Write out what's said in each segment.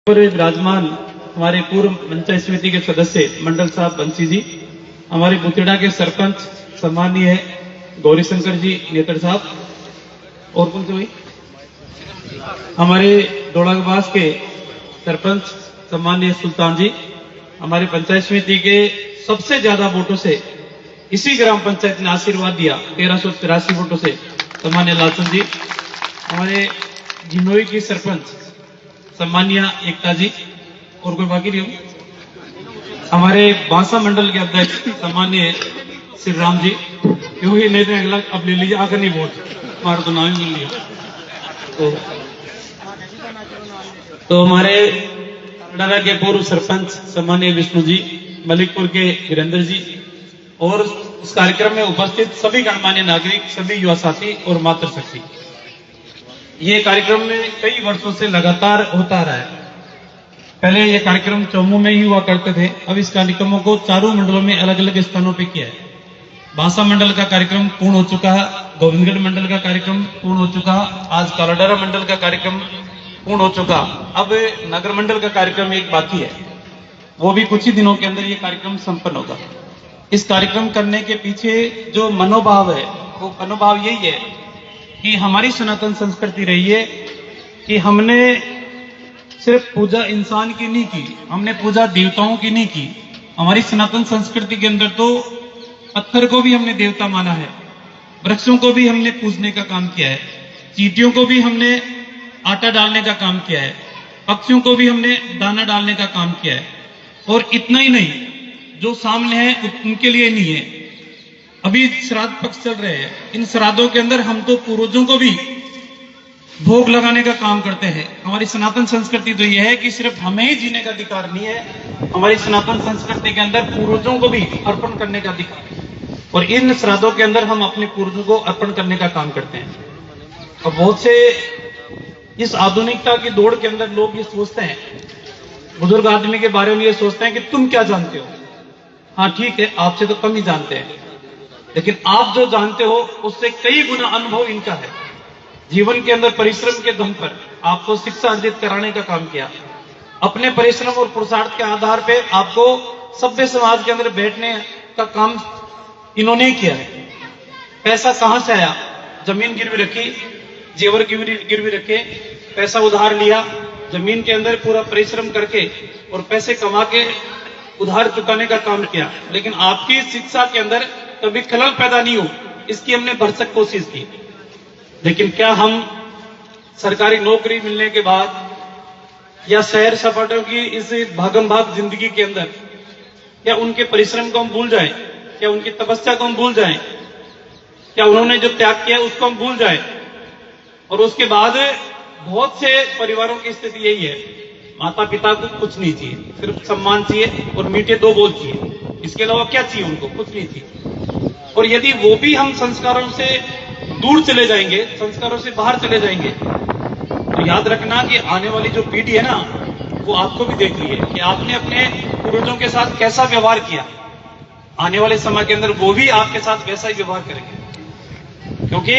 पर विराजमान हमारे पूर्व पंचायत समिति के सदस्य मंडल साहब बंसी जी, हमारे बुतेड़ा के सरपंच सम्मानीय गौरी शंकर जी नेत्र साहब, और कौन से भाई हमारे डोड़ाबास के सरपंच सम्मानीय सुल्तान जी, हमारे पंचायत समिति के सबसे ज्यादा वोटों से इसी ग्राम पंचायत ने आशीर्वाद दिया 1383 वोटों से सम्मानीय लालचंद जी, हमारे झिनोई की सरपंच सम्मानीय एकता जी, और कोई बाकी नहीं हो, हमारे बांसा मंडल के अध्यक्ष सम्मानीय श्री राम जी, क्योंकि नहीं तो अगला अब ले लीजिए आकर नहीं वोट हमारा तो नाम ही मिल लिया। तो हमारे डरा के पूर्व सरपंच सम्मानीय विष्णु जी, मलिकपुर के वीरेंद्र जी, और इस कार्यक्रम में उपस्थित सभी गणमान्य नागरिक, सभी युवा साथी और मातृशक्ति। ये कार्यक्रम में कई वर्षों से लगातार होता रहा है। पहले ये कार्यक्रम चौमू में ही हुआ करते थे, अब इस कार्यक्रमों को चारों मंडलों में अलग अलग स्थानों पे किया है। बांसा मंडल का कार्यक्रम पूर्ण हो चुका है, गोविंदगढ़ मंडल का कार्यक्रम पूर्ण हो चुका, आज कालाडरा मंडल का कार्यक्रम पूर्ण हो चुका, अब नगर मंडल का कार्यक्रम एक बाकी है, वो भी कुछ ही दिनों के अंदर ये कार्यक्रम संपन्न होगा। इस कार्यक्रम करने के पीछे जो मनोभाव है, वो मनोभाव यही है कि हमारी सनातन संस्कृति रही है कि हमने सिर्फ पूजा इंसान की नहीं की, हमने पूजा देवताओं की नहीं की। हमारी सनातन संस्कृति के अंदर तो पत्थर को भी हमने देवता माना है, वृक्षों को भी हमने पूजने का काम किया है, चींटियों को भी हमने आटा डालने का काम किया है, पक्षियों को भी हमने दाना डालने का काम किया है। और इतना ही नहीं, जो सामने है उनके लिए नहीं है। अभी श्राद्ध पक्ष चल रहे हैं, इन श्राद्धों के अंदर हम तो पूर्वजों को भी भोग लगाने का काम करते हैं। हमारी सनातन संस्कृति तो यह है कि सिर्फ हमें ही जीने का अधिकार नहीं है, हमारी सनातन संस्कृति के अंदर पूर्वजों को भी अर्पण करने का अधिकार है, और इन श्राद्धों के अंदर हम अपने पूर्वजों को अर्पण करने का काम करते हैं। और बहुत से इस आधुनिकता की दौड़ के अंदर लोग ये सोचते हैं, बुजुर्ग आदमी के बारे में ये सोचते हैं कि तुम क्या जानते हो। हाँ ठीक है, आपसे तो कम ही जानते हैं, लेकिन आप जो जानते हो उससे कई गुना अनुभव इनका है। जीवन के अंदर परिश्रम के दम पर आपको शिक्षा अर्जित कराने का काम किया, अपने परिश्रम और पुरुषार्थ के आधार पे आपको सभ्य समाज के अंदर बैठने का काम इन्होंने ही किया है। पैसा कहां से आया? जमीन गिरवी रखी, जेवर गिरवी रखे, पैसा उधार लिया, जमीन के अंदर पूरा परिश्रम करके और पैसे कमा के उधार चुकाने का काम किया। लेकिन आपकी शिक्षा के अंदर कभी खलल पैदा नहीं हो, इसकी हमने भरसक कोशिश की। लेकिन क्या हम सरकारी नौकरी मिलने के बाद या शहर सपाटों की इस भागम भाग जिंदगी के अंदर क्या उनके परिश्रम को हम भूल जाएं? क्या उनकी तपस्या को हम भूल जाएं? क्या उन्होंने जो त्याग किया उसको हम भूल जाएं? और उसके बाद बहुत से परिवारों की स्थिति यही है, माता पिता को कुछ नहीं चाहिए, सिर्फ सम्मान चाहिए और मीठे दो बोल चाहिए, इसके अलावा क्या चाहिए उनको? कुछ नहीं चाहिए। और यदि वो भी हम संस्कारों से दूर चले जाएंगे, संस्कारों से बाहर चले जाएंगे, तो याद रखना कि आने वाली जो पीढ़ी है ना, वो आपको भी देख रही है कि आपने अपने पूर्वजों के साथ कैसा व्यवहार किया। आने वाले समय के अंदर वो भी आपके साथ वैसा ही व्यवहार करेंगे, क्योंकि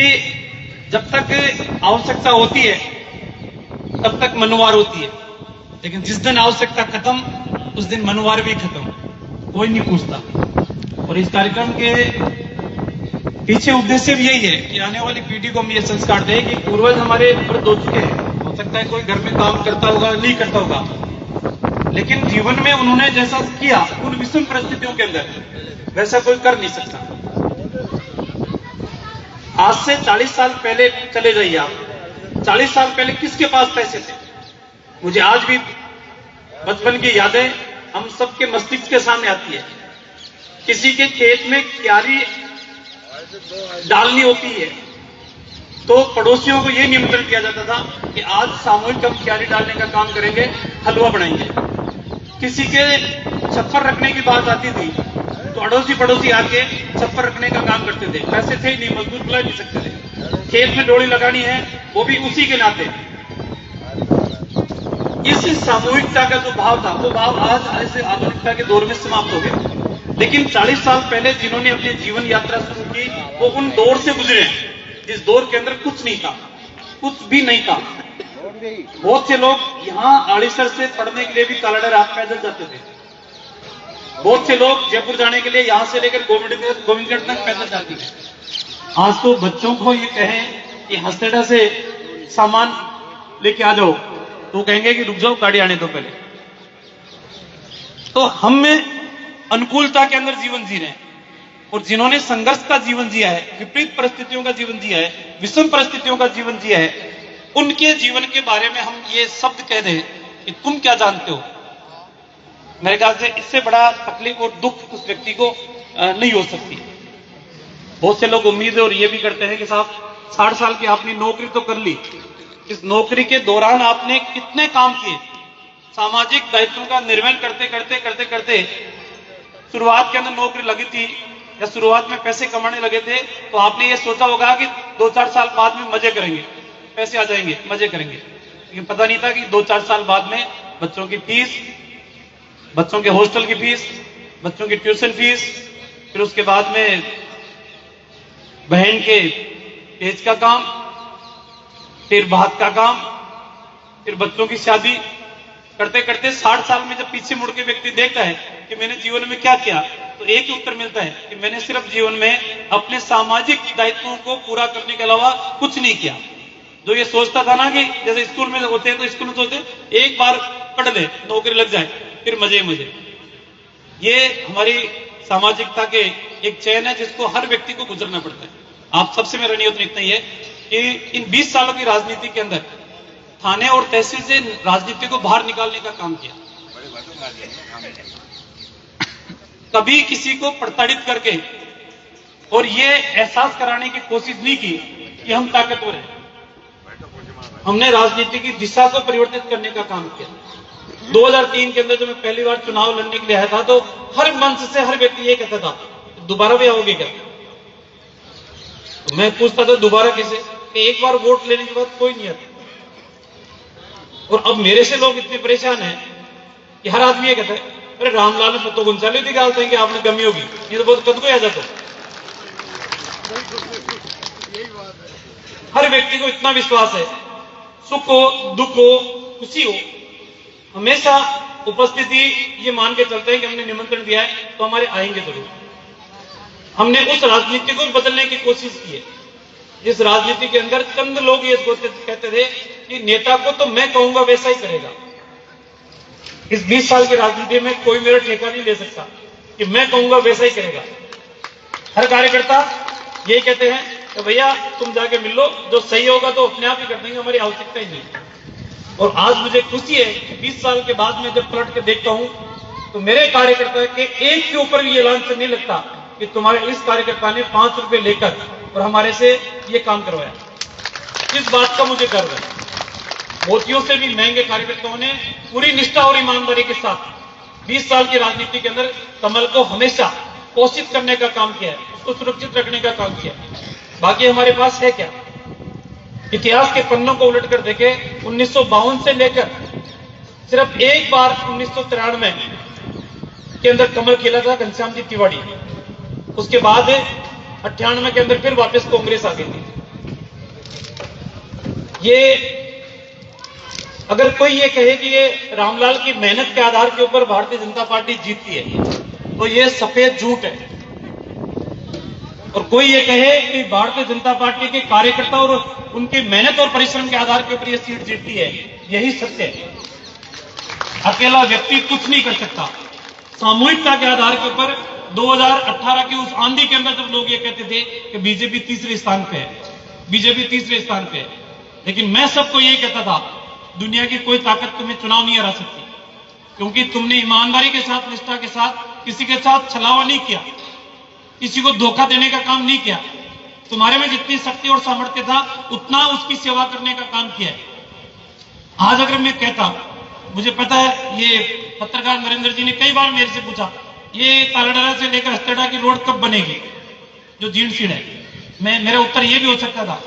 जब तक आवश्यकता होती है तब तक मनुवार होती है, लेकिन जिस दिन आवश्यकता खत्म उस दिन मनुवार भी खत्म, कोई नहीं पूछता। और इस कार्यक्रम के पीछे उद्देश्य भी यही है कि आने वाली पीढ़ी को हम ये संस्कार दें कि पूर्वज हमारे वृद्ध हो चुके हैं, हो सकता है कोई घर में काम करता होगा, नहीं करता होगा, लेकिन जीवन में उन्होंने जैसा किया उन विषम परिस्थितियों के अंदर वैसा कोई कर नहीं सकता। आज से 40 साल पहले चले जाइए आप, 40 साल पहले किसके पास पैसे थे? मुझे आज भी बचपन की यादें हम सबके मस्तिष्क के सामने आती है। किसी के खेत में क्यारी डालनी होती है तो पड़ोसियों को यह निमंत्रण किया जाता था कि आज सामूहिक हम क्यारी डालने का काम करेंगे, हलवा बनाएंगे। किसी के छप्पर रखने की बात आती थी तो अड़ोसी पड़ोसी आके छप्पर रखने का काम करते थे, पैसे थे ही नहीं, मजदूर बुला नहीं सकते थे। खेत में डोली लगानी है वो भी उसी के नाते। इस सामूहिकता का जो भाव था वो भाव आज ऐसे आधुनिकता के दौर में समाप्त हो गया। लेकिन 40 साल पहले जिन्होंने अपनी जीवन यात्रा शुरू की वो उन दौर से गुजरे जिस दौर के अंदर कुछ नहीं था, कुछ भी नहीं था। बहुत से लोग यहाँ आड़ीसर से पढ़ने के लिए भी कालाडा रात पैदल जाते थे। बहुत से लोग जयपुर जाने के लिए यहाँ से लेकर गोविंदगढ़ तक पैदल जाते थे। आज तो बच्चों को ये कहें कि हस्तेड़ा से सामान लेके आ जाओ तो कहेंगे कि रुक जाओ, गाड़ी आने दो पहले। तो हम में अनुकूलता के अंदर जीवन जी रहे हैं, और जिन्होंने संघर्ष का जीवन जिया है, विपरीत परिस्थितियों का जीवन जिया है, विषम परिस्थितियों का जीवन जिया है, उनके जीवन के बारे में हम ये शब्द कह दें कि तुम क्या जानते हो, मेरे ख्याल से इससे बड़ा तकलीफ और दुख उस व्यक्ति को नहीं हो सकती। बहुत से लोग उम्मीद और ये भी करते हैं कि साहब 60 साल की आपने नौकरी तो कर ली, इस नौकरी के दौरान आपने कितने काम किए, सामाजिक दायित्वों का निर्वहन करते करते करते करते शुरुआत के अंदर नौकरी लगी थी या शुरुआत में पैसे कमाने लगे थे, तो आपने ये सोचा होगा कि 2-4 साल बाद में मजे करेंगे, पैसे आ जाएंगे, मजे करेंगे। लेकिन पता नहीं था कि 2-4 साल बाद में बच्चों की फीस, बच्चों के हॉस्टल की फीस, बच्चों की ट्यूशन फीस, फिर उसके बाद में बहन के पेज का काम, फिर भात का काम, फिर बच्चों की शादी, करते करते 60 साल में जब पीछे मुड़ के व्यक्ति देखता है कि मैंने जीवन में क्या किया, तो एक ही उत्तर मिलता है कि मैंने सिर्फ जीवन में अपने सामाजिक दायित्वों को पूरा करने के अलावा कुछ नहीं किया। जो ये सोचता था ना कि जैसे स्कूल में होते हैं तो स्कूल में सोचते हैं एक बार पढ़ ले नौकरी लग जाए फिर मजे मजे, ये हमारी सामाजिकता के एक चयन है जिसको हर व्यक्ति को गुजरना पड़ता है। आप सबसे मेरा निवेदन इतना ही है कि इन 20 सालों की राजनीति के अंदर थाने और तहसील से राजनीति को बाहर निकालने का काम किया, कभी किसी को प्रताड़ित करके और ये एहसास कराने की कोशिश नहीं की कि हम ताकतवर हैं। हमने राजनीति की दिशा को परिवर्तित करने का काम किया। 2003 के अंदर जब मैं पहली बार चुनाव लड़ने के लिए आया था तो हर मंच से हर व्यक्ति ये कहता था दोबारा भी आओगे क्या, तो मैं पूछता था दोबारा कैसे, कि एक बार वोट लेने के बाद कोई नहीं आता। और अब मेरे से लोग इतने परेशान हैं कि हर आदमी ये कहता है अरे रामलाल ने तो गुंचाले निकालते हैं कि आपने कमी होगी, ये तो बहुत कद को आ जाता। हर व्यक्ति को इतना विश्वास है, सुख हो दुख हो खुशी हो, हमेशा उपस्थिति ये मान के चलते हैं कि हमने निमंत्रण दिया है तो हमारे आएंगे जरूर। हमने उस राजनीति को बदलने की कोशिश की है जिस राजनीति के अंदर चंद लोग ये कहते थे कि नेता को तो मैं कहूंगा वैसा ही करेगा। इस 20 साल की राजनीति में कोई मेरा ठेका नहीं ले सकता कि मैं कहूंगा वैसा ही करेगा। हर कार्यकर्ता यही कहते हैं कि भैया तुम जाके मिल लो, जो सही होगा तो अपने आप ही कर देंगे, हमारी आवश्यकता ही नहीं। और आज मुझे खुशी है कि 20 साल के बाद में जब पलट के देखता हूं तो मेरे कार्यकर्ता के एक के ऊपर भी ये लांछन नहीं लगता कि तुम्हारे इस कार्यकर्ता ने 5 रुपए लेकर और हमारे से ये काम करवाया। इस बात का मुझे गर्व है। मोतियों से भी महंगे कार्यकर्ताओं ने पूरी निष्ठा और ईमानदारी के साथ 20 साल की राजनीति के अंदर कमल को हमेशा पोषित करने का काम किया है, उसको सुरक्षित रखने का काम किया है। बाकी हमारे पास है क्या, इतिहास के पन्नों को उलट कर देखे 1952 से लेकर सिर्फ एक बार 1993 के अंदर कमल खेला था घनश्याम जी तिवाड़ी, उसके बाद 98 के अंदर फिर वापस कांग्रेस आ गई थी। ये अगर कोई ये कहे कि ये रामलाल की मेहनत के आधार के ऊपर भारतीय जनता पार्टी जीतती है तो ये सफेद झूठ है। और कोई ये कहे कि भारतीय जनता पार्टी के कार्यकर्ता और उनकी मेहनत और परिश्रम के आधार के ऊपर ये सीट जीतती है, यही सत्य है। अकेला व्यक्ति कुछ नहीं कर सकता। सामूहिकता के आधार के ऊपर 2018 की उस आंधी के अंदर जब लोग ये कहते थे कि बीजेपी तीसरे स्थान पे है, बीजेपी तीसरे स्थान पे है, लेकिन मैं सबको यही कहता था दुनिया की कोई ताकत तुम्हें चुनाव नहीं हरा सकती, क्योंकि तुमने ईमानदारी के साथ निष्ठा के साथ किसी के साथ छलावा नहीं किया, किसी को धोखा देने का काम नहीं किया। तुम्हारे में जितनी शक्ति और सामर्थ्य था उतना उसकी सेवा करने का काम किया है। आज अगर मैं कहता, मुझे पता है ये पत्रकार नरेंद्र जी ने कई बार मेरे से पूछा ये तालाडारा से लेकर हस्तेड़ा की रोड कब बनेगी जो जीर्ण सीढ़ है, मेरा उत्तर ये भी हो सकता था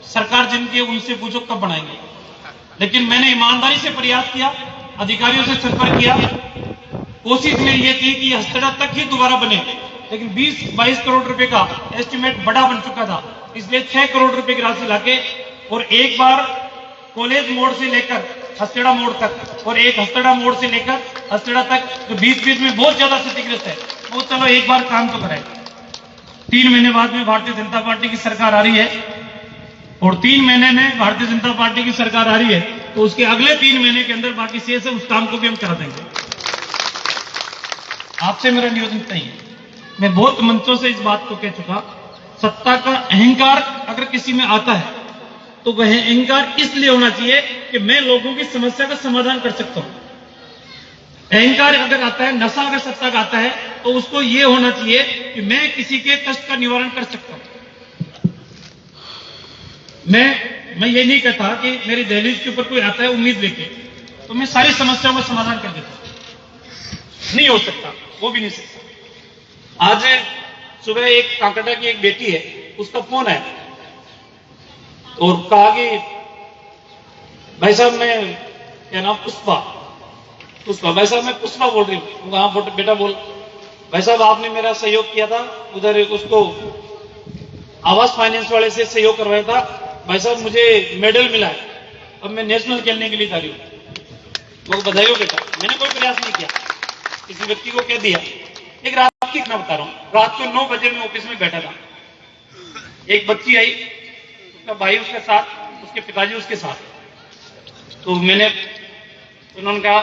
सरकार जिनकी है उनसे पूछो कब बनाएंगे। लेकिन मैंने ईमानदारी से प्रयास किया, अधिकारियों से संपर्क किया, कोशिश मेरी ये थी कि हस्तेड़ा तक ही दोबारा बने, लेकिन 20-22 करोड़ रुपए का एस्टिमेट बड़ा बन चुका था, इसलिए 6 करोड़ रुपए की राशि लाके और एक बार कॉलेज मोड़ से लेकर हस्तेड़ा मोड़ तक और एक हस्तेड़ा मोड़ से लेकर हस्तेड़ा तक जो बीच बीच में बहुत ज्यादा क्षतिग्रस्त है, वो चलो एक बार काम तो करें। 3 महीने बाद में भारतीय जनता पार्टी की सरकार आ रही है और 3 महीने में भारतीय जनता पार्टी की सरकार आ रही है तो उसके अगले 3 महीने के अंदर बाकी शेष है उस काम को भी हम करा देंगे। आपसे मेरा निवेदन नहीं है, मैं बहुत मंचों से इस बात को कह चुका, सत्ता का अहंकार अगर किसी में आता है तो वह अहंकार इसलिए होना चाहिए कि मैं लोगों की समस्या का समाधान कर सकता हूं। अहंकार अगर आता है, नशा अगर सत्ता का आता है तो उसको यह होना चाहिए कि मैं किसी के कष्ट का निवारण कर सकता हूं। मैं ये नहीं कहता कि मेरी दहलीज के ऊपर कोई आता है उम्मीद लेके तो मैं सारी समस्याओं का समाधान कर देता हूं, नहीं हो सकता, वो भी नहीं सकता। आज सुबह एक कांकड़ा की एक बेटी है, उसका फोन है और कहा कि भाई साहब मैं क्या नाम पुष्पा भाई साहब मैं पुष्पा बोल रही हूँ। हाँ बेटा बोल। भाई साहब आपने मेरा सहयोग किया था, उधर उसको आवास फाइनेंस वाले से सहयोग करवाया था, भाई साहब मुझे मेडल मिला है, अब मैं नेशनल खेलने के लिए जा रही हूँ। वो बधाई हो बेटा, मैंने कोई प्रयास नहीं किया, किसी व्यक्ति को कह दिया। एक रात की घटना बता रहा हूँ, रात को 9 बजे मैं ऑफिस में बैठा था, एक बच्ची आई, उसका भाई उसके साथ, उसके पिताजी उसके साथ। तो उन्होंने कहा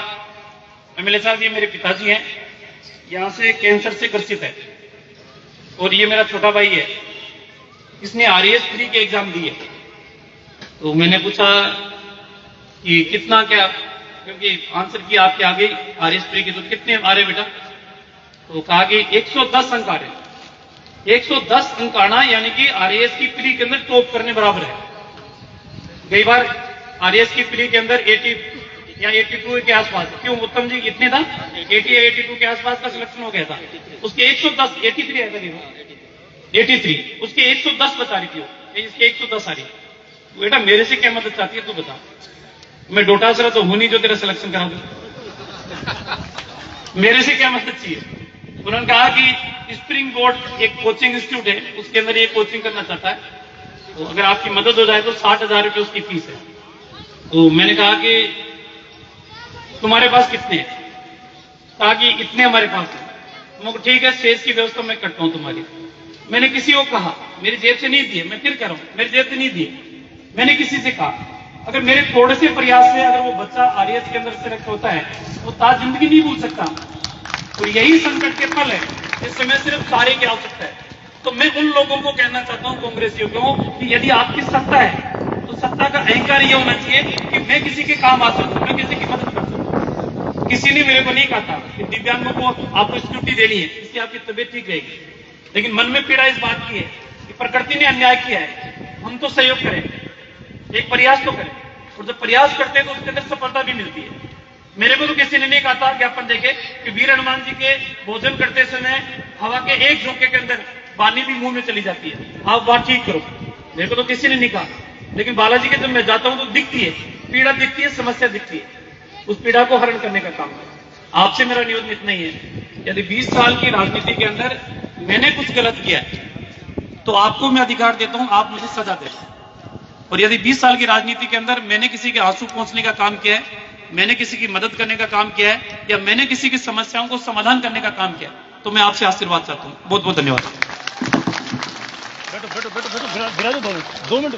एमएलए साहब ये मेरे पिताजी हैं, यहां से कैंसर से ग्रसित है और ये मेरा छोटा भाई है, इसने आरएएस 3 के एग्जाम दिए। तो मैंने पूछा कि कितना क्या, क्योंकि आंसर की आपके आगे आरएएस 3 के तो कितने आ रहे बेटा? तो कहा कि 110 अंक आ रहे। 110 अंक आना यानी कि आरएएस की प्री के अंदर टॉप करने बराबर है। कई बार आरएएस की प्री के अंदर 80 या 82 के आसपास, क्यों उत्तम जी कितने था? 80 या 82 के आसपास का सिलेक्शन हो गया था। उसके 110, 83 आया था, 83, उसके 110 बता रही थी, इसके 110 आ रही। बेटा मेरे से क्या मदद चाहती है तू बता, मैं डोटासरा तो हूं नहीं जो तेरा सिलेक्शन करा दूं, मेरे से क्या मदद चाहिए? उन्होंने कहा कि स्प्रिंग बोर्ड एक कोचिंग इंस्टीट्यूट है, उसके अंदर ये कोचिंग करना चाहता है, तो अगर आपकी मदद हो जाए तो 60,000 रुपये उसकी फीस है। तो मैंने कहा कि तुम्हारे पास कितने हैं? कहा कि इतने हमारे पास है। मैं ठीक है, शेष की व्यवस्था मैं करता हूं तुम्हारी। मैंने किसी को कहा, मेरी जेब से नहीं दिए, मैं फिर कह रहा हूं मेरी जेब से नहीं दिए, मैंने किसी से कहा अगर मेरे थोड़े से प्रयास से अगर वो बच्चा आरएएस के अंदर सेलेक्ट होता है वो ताज जिंदगी नहीं भूल सकता। और यही संकट के फल है, इस समय सिर्फ सारे की आवश्यकता है। तो मैं उन लोगों को कहना चाहता हूं, कांग्रेसियों को, कि यदि आपकी सत्ता है तो सत्ता का अहंकार यह होना चाहिए कि मैं किसी के काम आ सकूं, मैं किसी की मदद कर सकूं। किसी ने मेरे को नहीं कहा था कि दिव्यांगों को आपको स्कूटी देनी है, इससे आपकी तबीयत ठीक रहेगी, लेकिन मन में पीड़ा इस बात की है कि प्रकृति ने अन्याय किया है, हम तो सहयोग करें, एक प्रयास तो करें, और जब प्रयास करते हैं तो उसके अंदर सफलता भी मिलती है। मेरे को तो किसी ने नहीं कहा था ज्ञापन देके कि वीर हनुमान जी के भोजन करते समय हवा के एक झोंके के अंदर पानी भी मुंह में चली जाती है, आप बात ठीक करो, मेरे को तो किसी ने नहीं कहा। लेकिन बालाजी के जब मैं जाता हूं तो दिखती है पीड़ा, दिखती है समस्या, दिखती है, उस पीड़ा को हरण करने का काम है। आपसे मेरा निवेदन इतना ही है, यदि 20 साल की राजनीति के अंदर मैंने कुछ गलत किया है तो आपको मैं अधिकार देता हूं, आप मुझे सजा दें। और यदि 20 साल की राजनीति के अंदर मैंने किसी के आंसू पहुंचने का काम किया है, मैंने किसी की मदद करने का काम किया है, या मैंने किसी की समस्याओं को समाधान करने का काम किया, तो मैं आपसे आशीर्वाद चाहता हूं। बहुत बहुत धन्यवाद। बैठो 2 मिनट